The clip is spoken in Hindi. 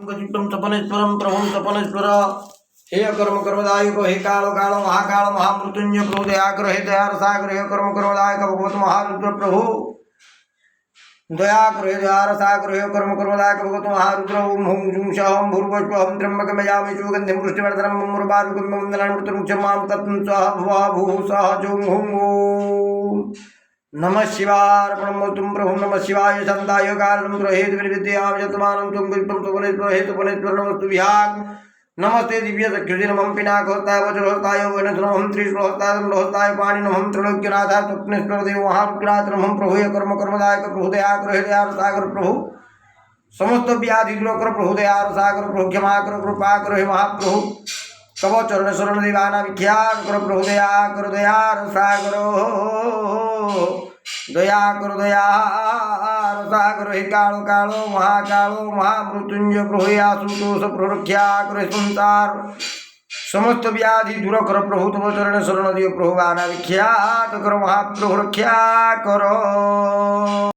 तपनेश्वरम प्रभु तपनेश्वर हे कर्म कर्मदायक हे काल काल महाकाल महामृत्युंजय प्रभु दयाकर हे दयार सागर हे कर्म कर्मदायक भगवत महारुद्र प्रभु दयाकर हे दयार सागर हे कर्म कर्मदायक भगवत महारुद्र ओम हुं जुं शहं भूर्भुवस्वहं त्र्यंबकं यजामहे सुगन्धिं पुष्टिवर्धनं मुर्बारुकं वन्दनं मृत्युमुक्षमां तत्तं स्वाहा भुवः भूः सः जुं हुं ओम नमः शिवार्पणमस्तुं प्रभु नमः शिवाय छन्दाय कारणं ग्रहेत विद्यां यतमानं तुं विष्णुं सुपनेश्वर हे सुपनेश्वर नमस्तु विहाग नमस्ते दिव्य चक्षुषे नमः पिनाकहस्ताय वज्रहस्ताय वनसनमहं त्रिशूलहस्ताय दण्डहस्ताय पाणिनमहं त्रिलोक्यनाथाय स्वप्नेश्वर देव महारुद्राय नमः प्रभु हे कर्म कर्मदायक प्रभु दयाकर हे दयार सागर प्रभु समस्त व्याधि दूर कर प्रभु दयार सागर प्रभु क्षमा कर कृपा कर हे महाप्रभु तब चरण शरण दीवाना विख्यात कर प्रभु दया कर दयार सागर दया कर दयार सागर हे कालो कालो महाकालो महामृत्युंजय प्रभु आशुतोष प्ररक्षा कर संसार समस्त व्याधि दूर कर प्रभु तब चरण शरण दियो प्रभु आना विख्यात कर महाप्रभु रक्षा करो।